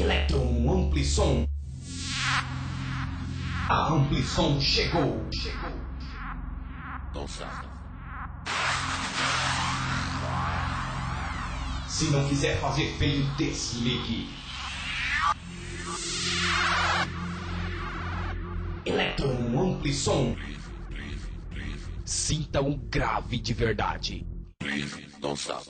Electron Amplisson. A Amplisson chegou. Se não quiser fazer feio, desligue. Electron Amplisson. Sinta um grave de verdade. Don't stop.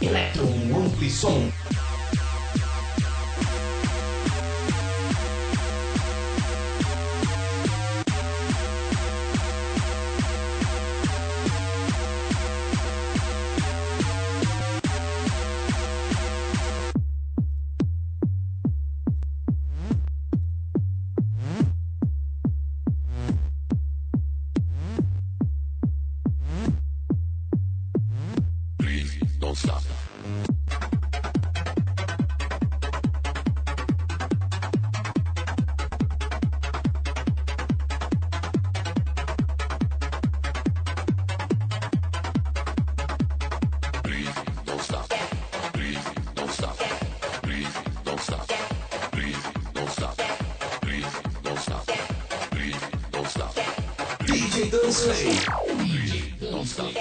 Electron Amplisson. Don't stop. DJ Dansley. Don't stop.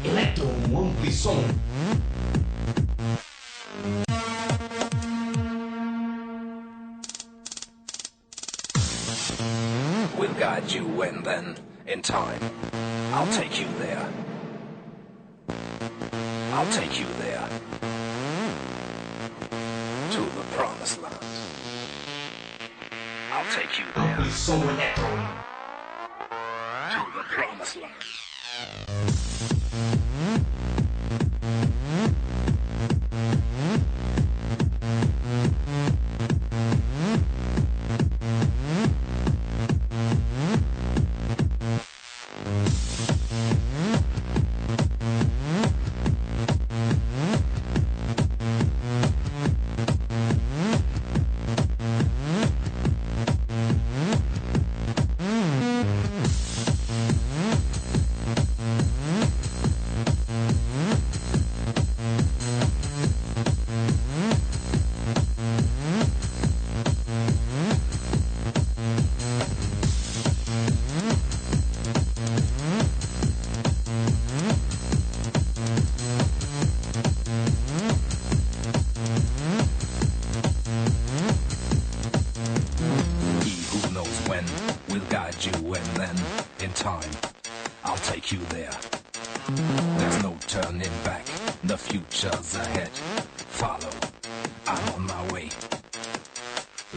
Electron Amplisson. We'll guide you when then, in time. I'll take you there. I'll take you there. To the promised land. I'll take you there. Amplisson Electron. To the promised land. I'll take you there. There's no turning back, the future's ahead. Follow, I'm on my way.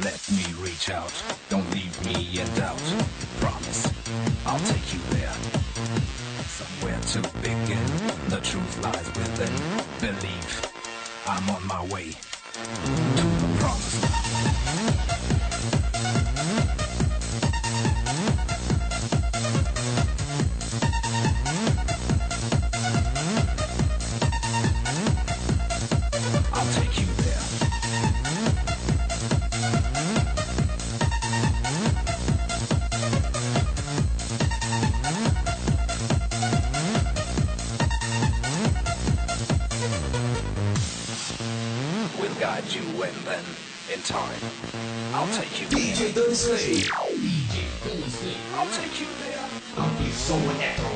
Let me reach out, don't leave me in doubt. Promise, I'll take you there. Somewhere to begin, the truth lies within. Believe, I'm on my way to the promised land. I'll take you there. We'll guide you and then, in time, I'll take you there. DJ Dunsley. DJ Dunsley. I'll take you there. Ampli som echo.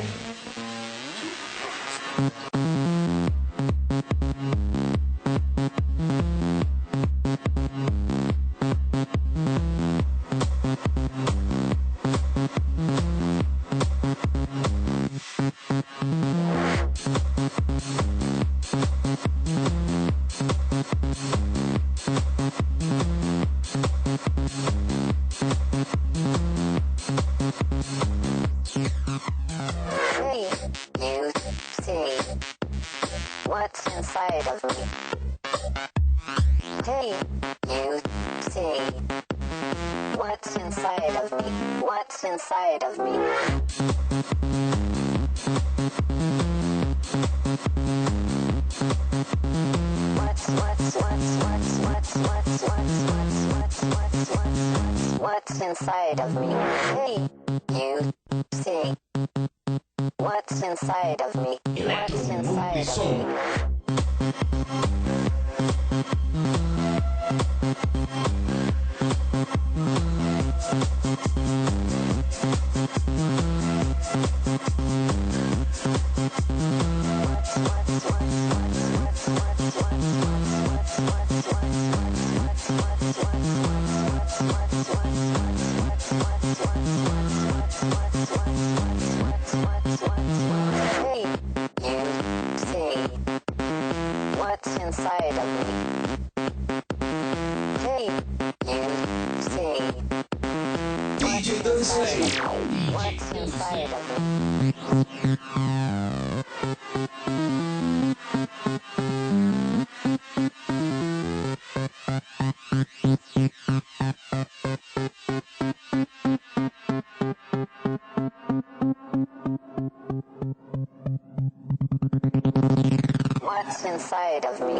Hey, you see what's inside of me? Hey, you see what's inside of me? What's inside of me? What's inside of me? Hey, you see what's inside of me? What's inside of me? Hey, you see what's inside of me? Hey, you see DJ Dunsley. what's inside of me? What's inside of me?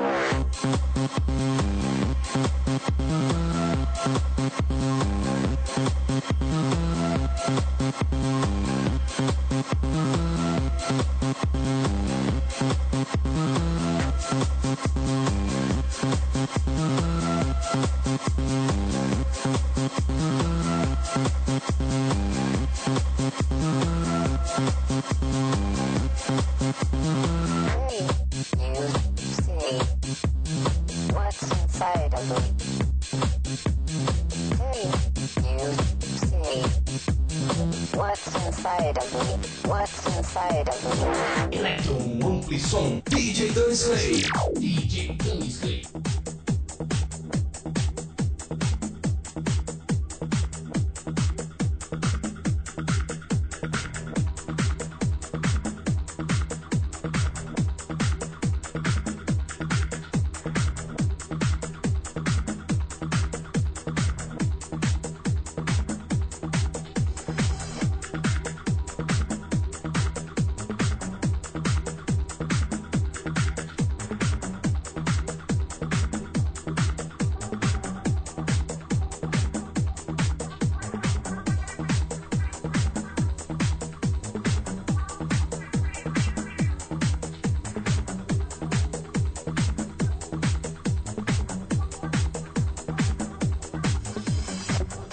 Hey, you see what's inside of me? Hey, you see what's inside of me? What's inside of me? Electro Ampli som. DJ Dunsley. DJ Dunsley.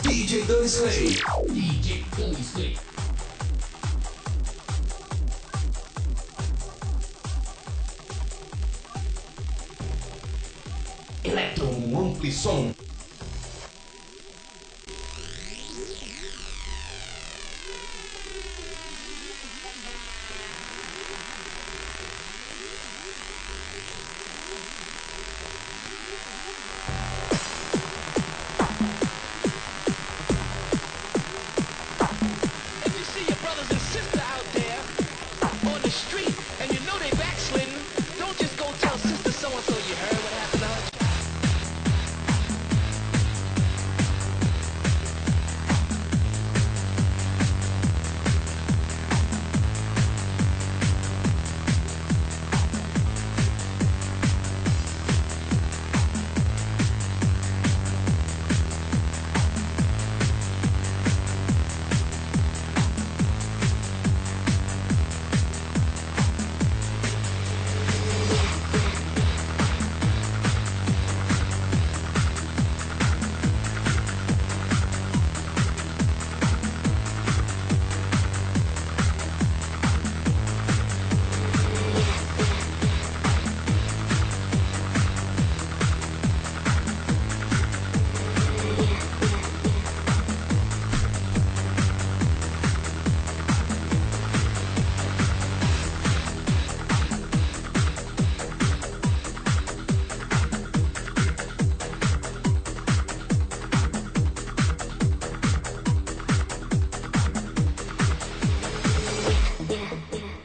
DJ Dunsley. DJ Dunsley. Electro Ampli som.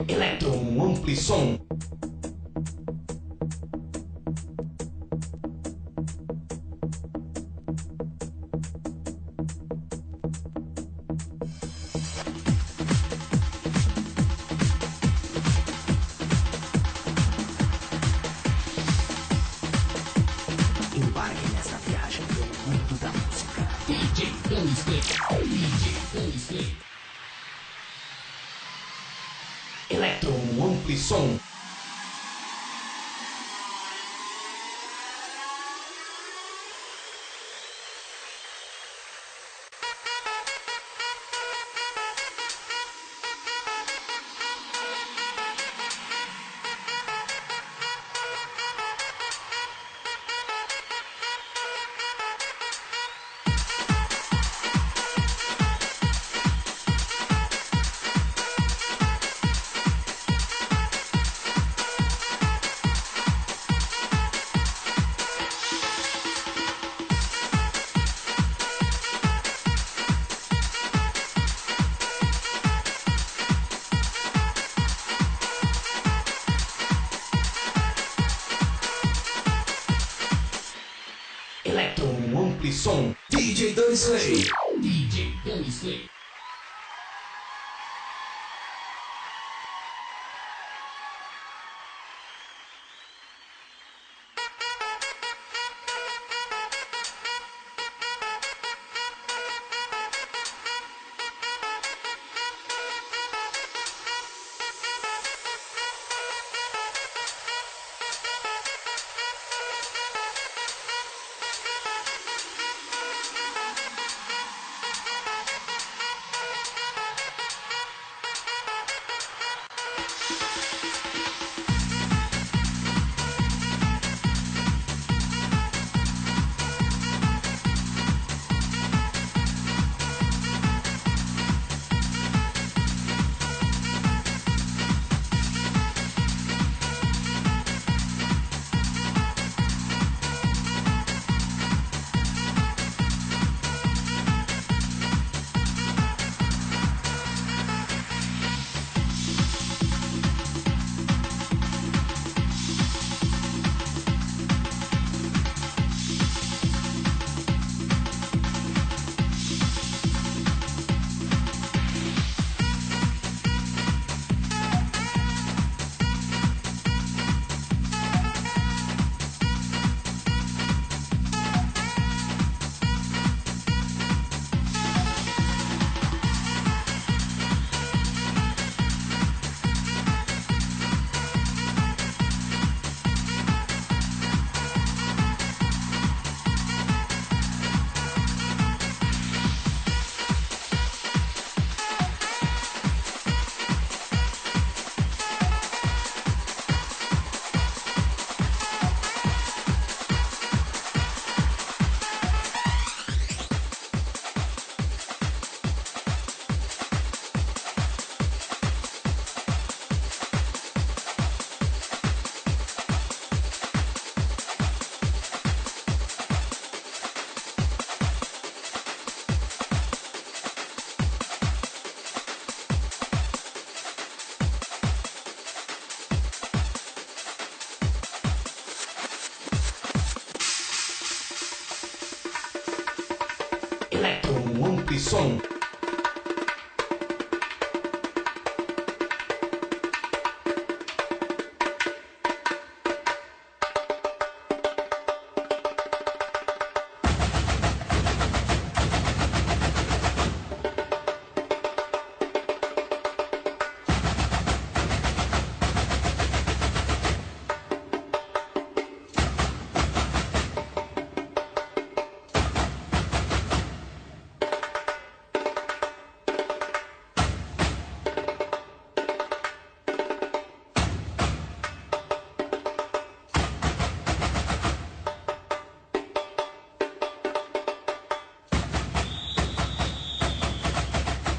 Electron Amplisson. Embarque nessa viagem pelo mundo da música. DJ Dunsky. DJ Dunsky. Electron Amplisson. Electron Amplisson. DJ Dunsky. DJ Dunsky. Electron Amplisson.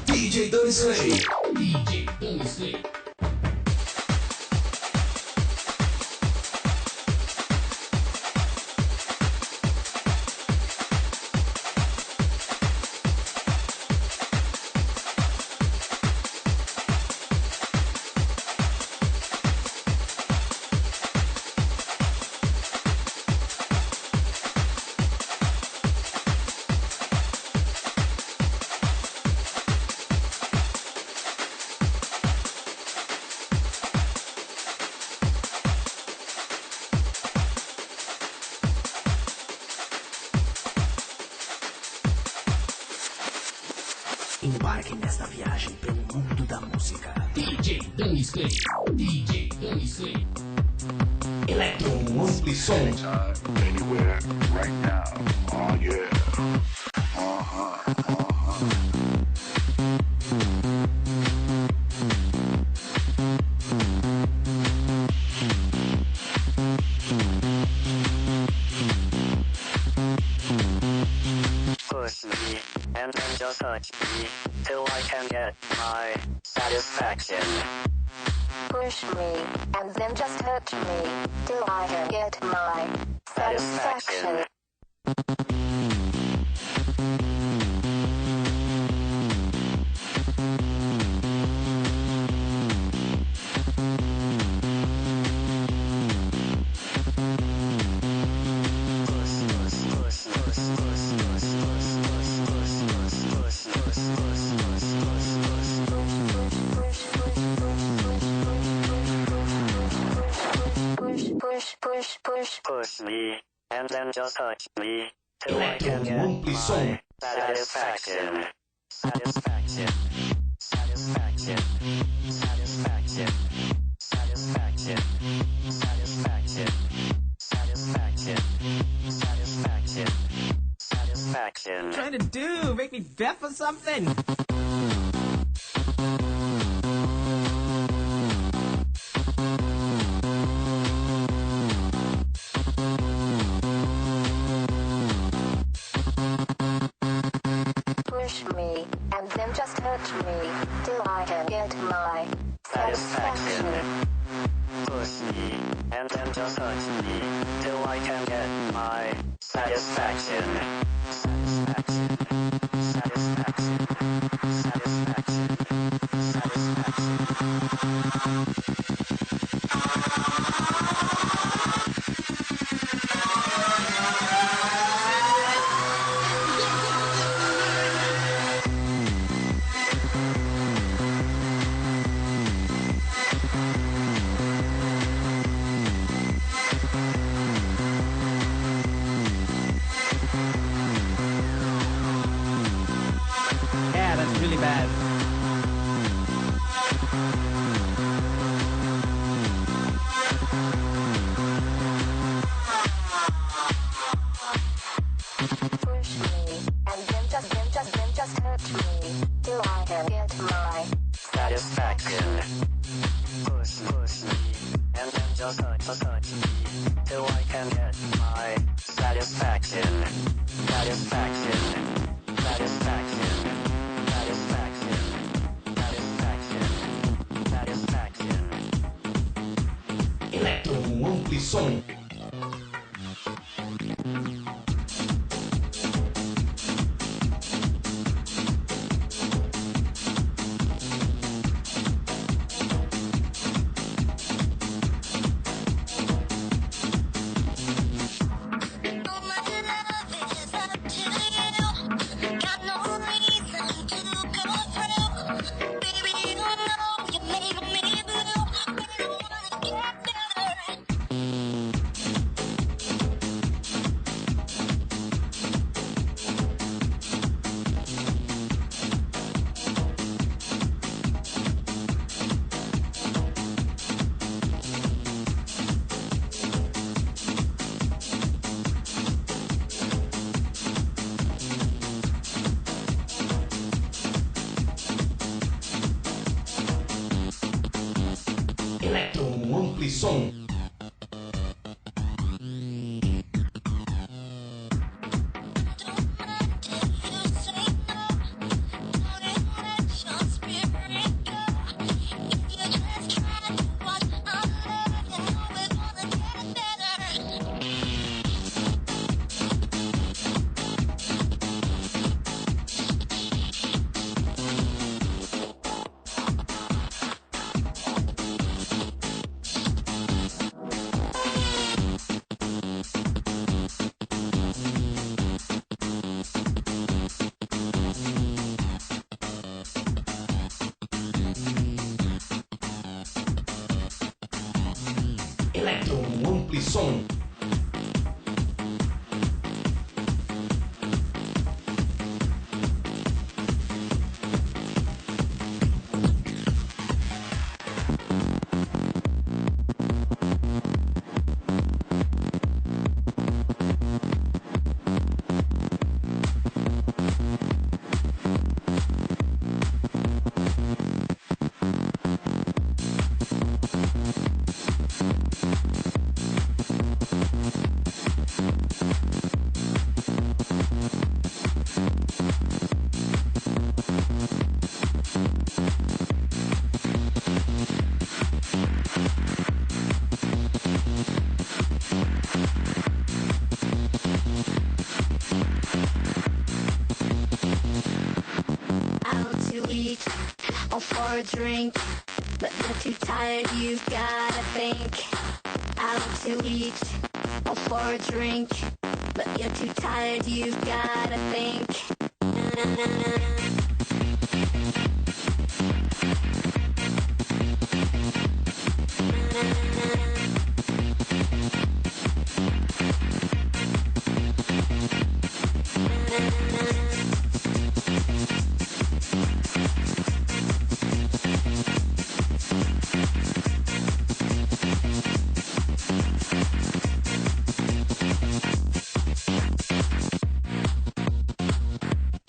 DJ Dunsky. DJ Dunsky. Embarque nesta viagem pelo mundo da música. DJ Dennis Clay. DJ Dennis Clay. Electron Ampli Som. Anywhere, right now. Oh yeah. Push me, and then just touch me, till I can get my satisfaction. Push me, and then just touch me, till I can get my satisfaction. Push me, and then just touch me, till I can get my satisfaction. Satisfaction. Satisfaction. Satisfaction. Satisfaction. Satisfaction. Satisfaction. Satisfaction. Satisfaction. Trying to do? Make me deaf or something? Push me, and then just touch me, till I can get my satisfaction. Push me, and then just touch me, till I can get my satisfaction. Satisfaction. Satisfaction. Satisfaction. Yeah, that's really bad. Push me, and then just touch me, till I can get my Satisfaction. Push me, and then just touch me, till I can get my satisfaction. Satisfaction. Satisfaction. Satisfaction. Satisfaction. Satisfaction. Electron Ampli Som. Electron Ampli Som. Electron Ampli Som. for a drink, but you're too tired, you've gotta think. Out to eat or for a drink, but you're too tired, you've gotta think.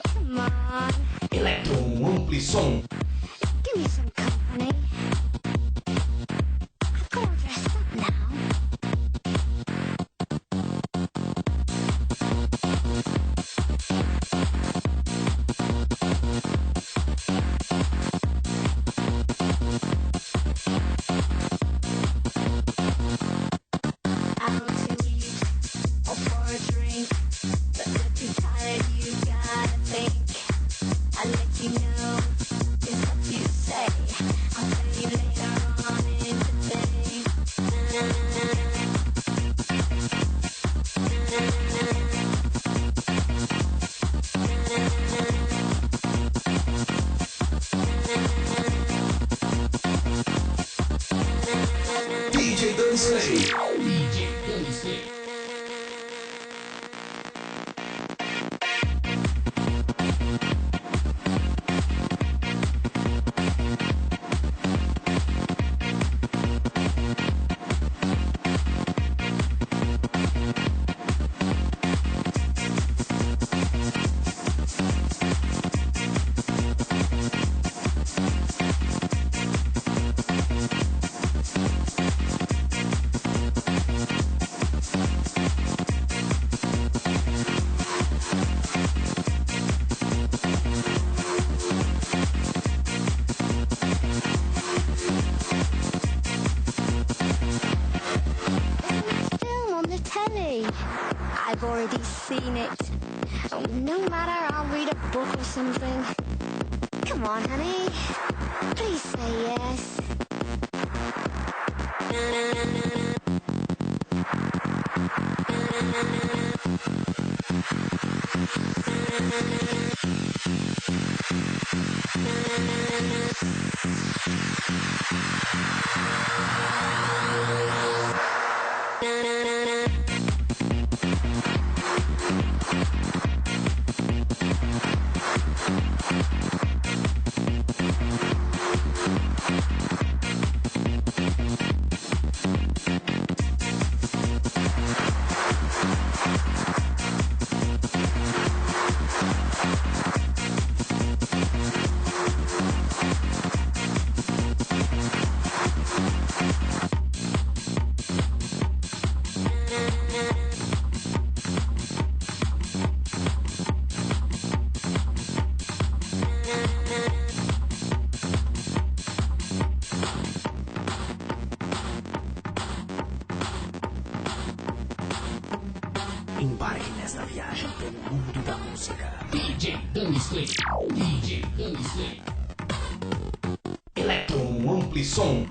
Come on, Electro Ampli Som. give me some company. I'm all dressed up now. Out to eat or for a drink, but you're too tired, you gotta think. I'll let you know just what you say. I'll tell you later on in the day. DJ Danny Slay. DJ Danny Slay. Film on the telly. I've already seen it. Oh, no matter, I'll read a book or something. Come on, honey. Please say yes. Embarque nesta viagem pelo mundo da música. DJ Danny Slay. DJ Danny Slay. Electro Ampli Som.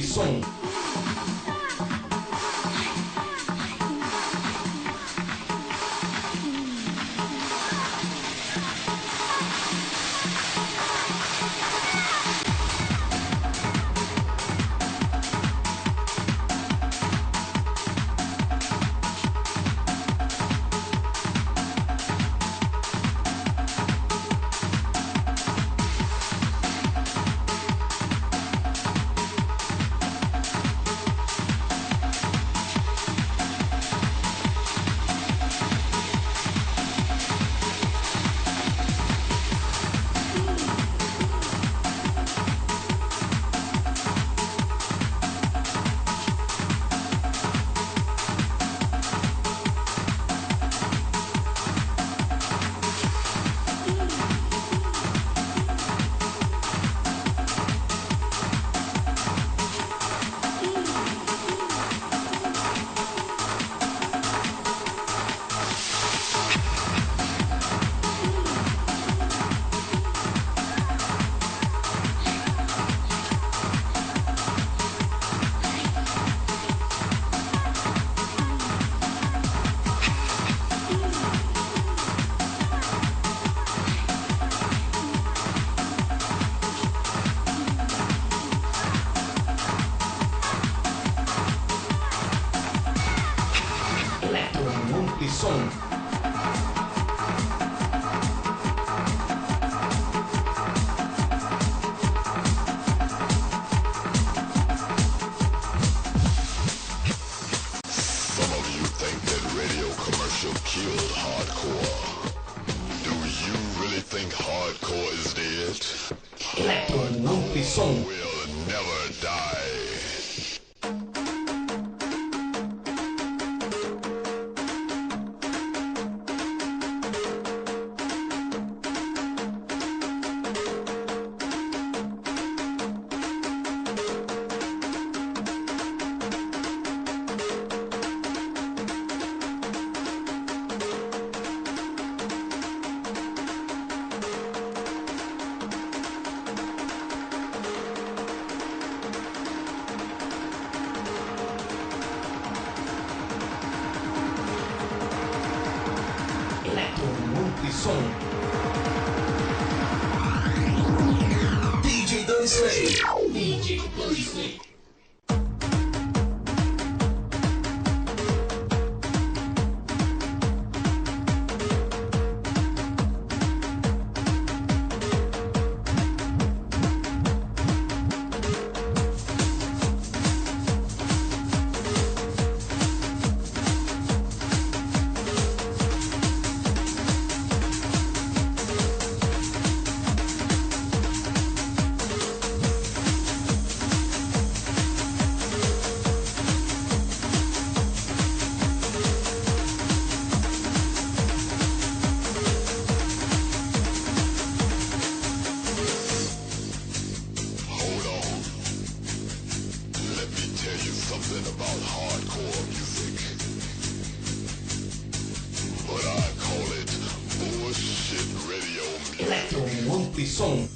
som. Som. Some of you think that radio commercial killed hardcore. Do you really think hardcore is dead? Electro som. Will never die. Som. DJ Dirty Slade. DJ Dirty Slade. Som.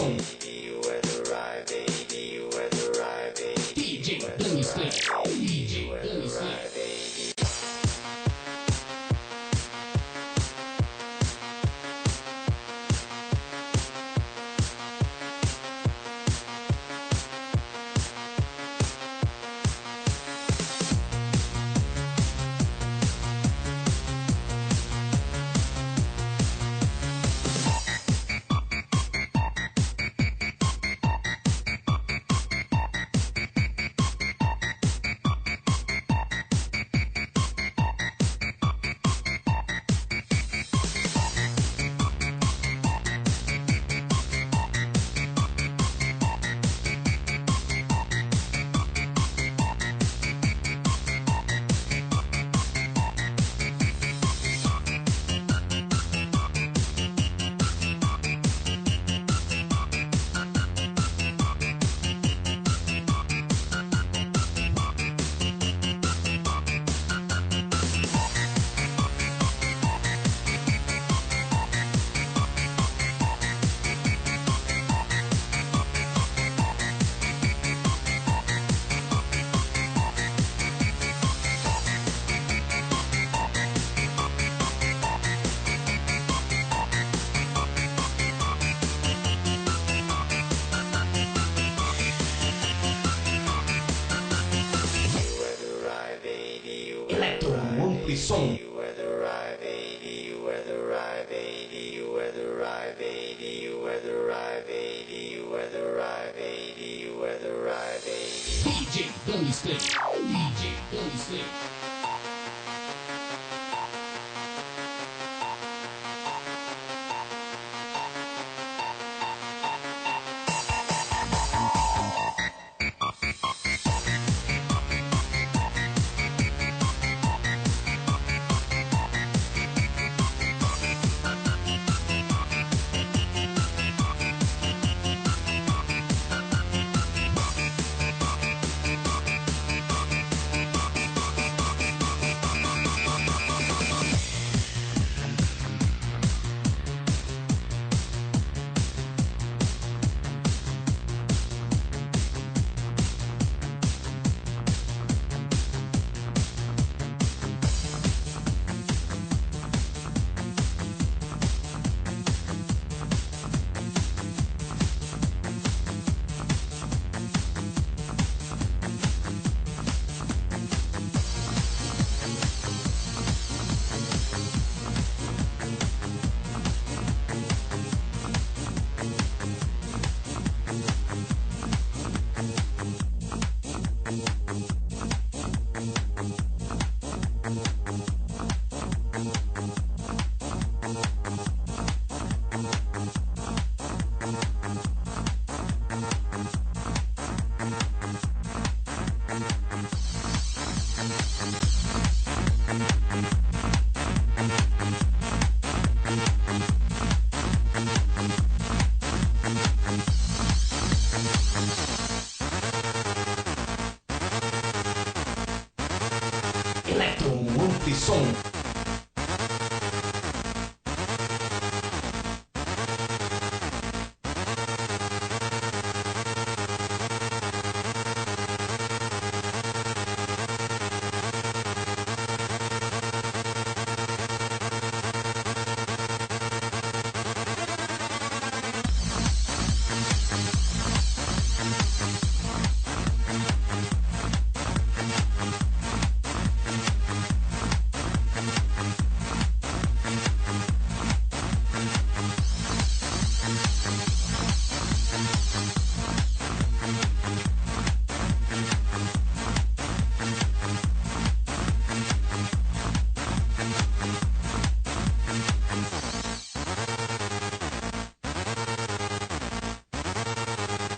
som. DJ Danny Slay. DJ Danny Slay. Som. DJ Danny Slay. DJ Danny Slay. Som.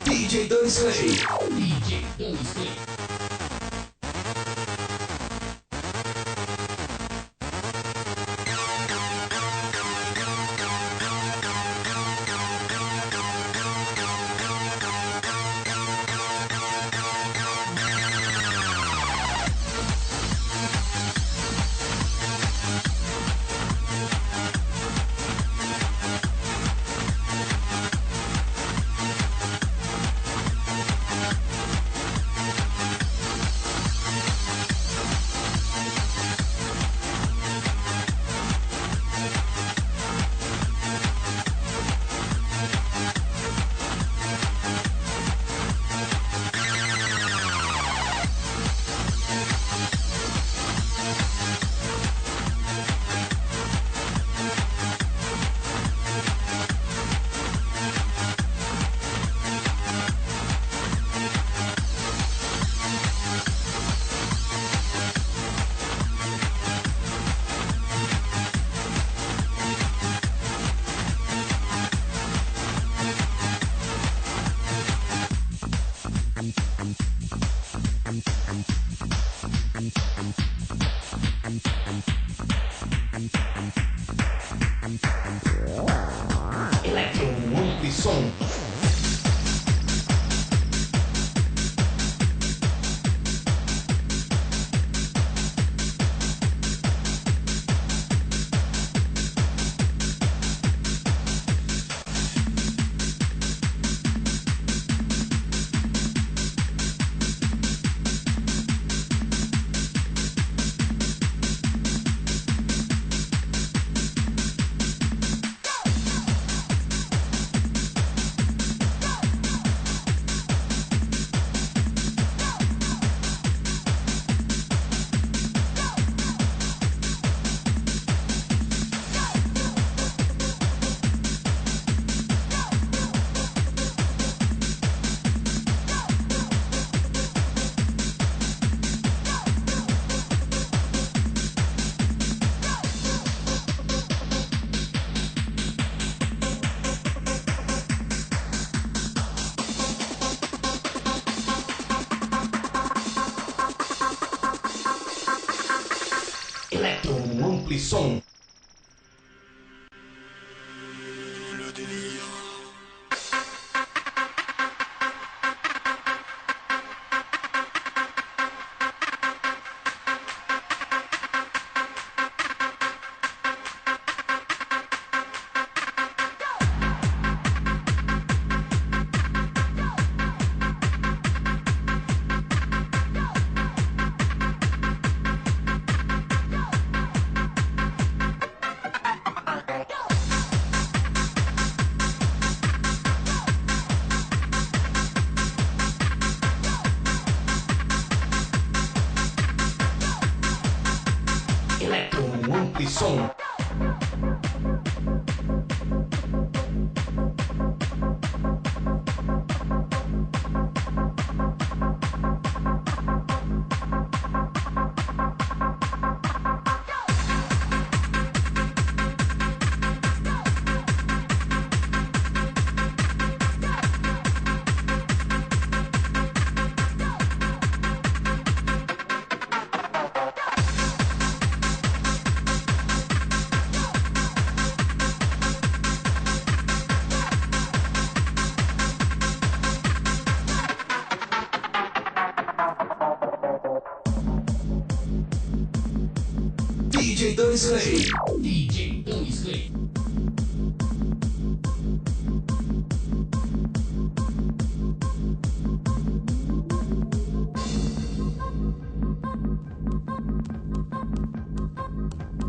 DJ Danny Slay. DJ Danny Slay. Electro Ampli Som. Electro Ampli Som. Electro Ampli Som. DJ Dani Slay. DJ Dani Slay.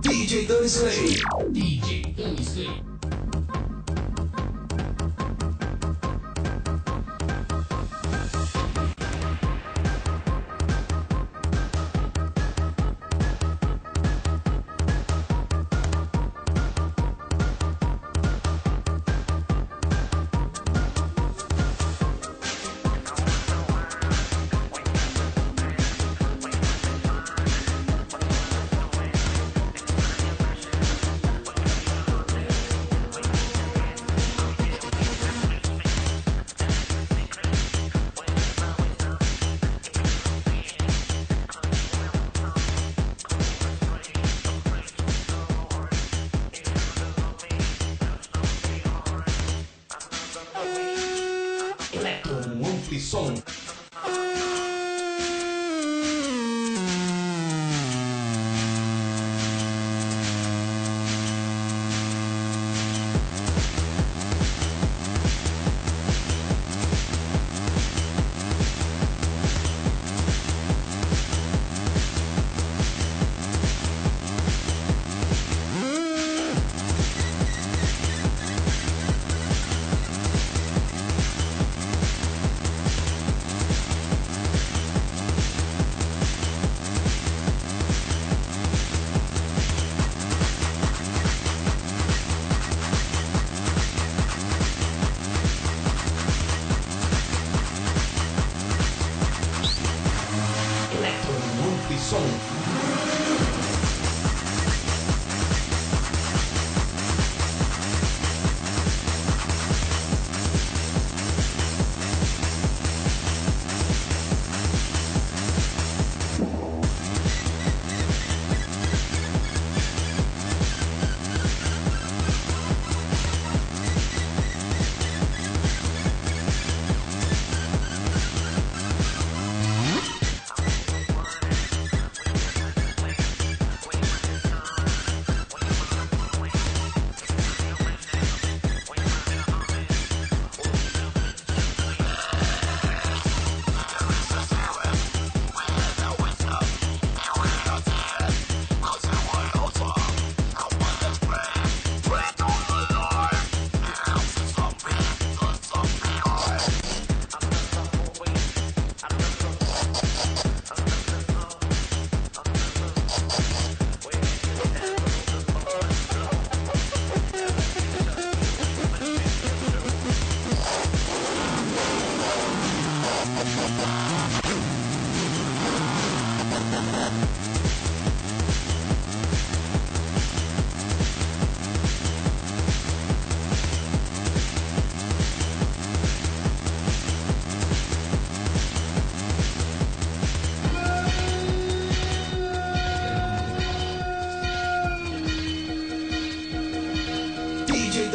DJ Dani Slay. DJ Dani Slay. Electro Ampli Som.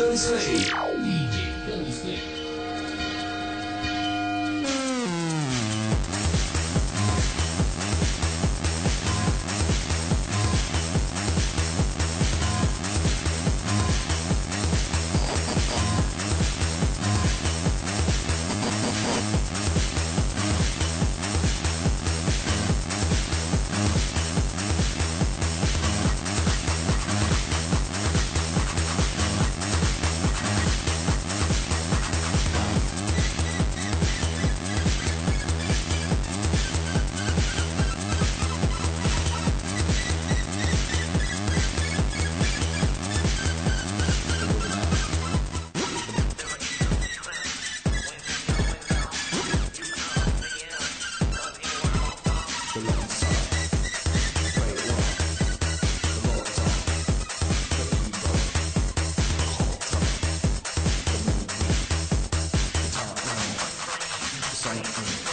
Dirty Slave. DJ Dirty Slave.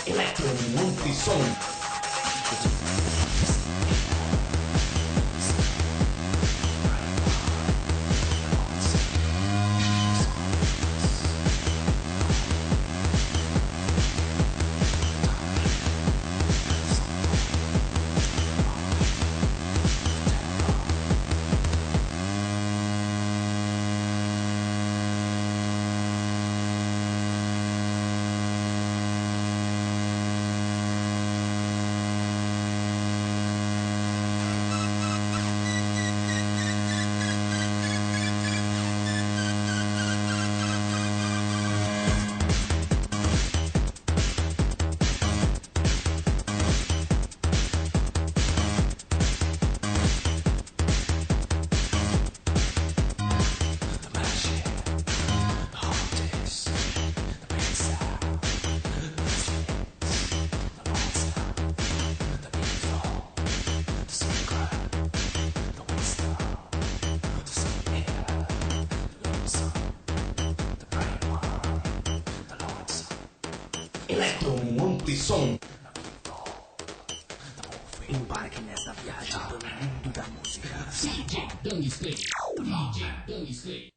Electro Monthly Song. Electro Monthly Song. Embarque nessa viagem pelo mundo da música. DJ Dirty Slave. DJ Dirty Slave.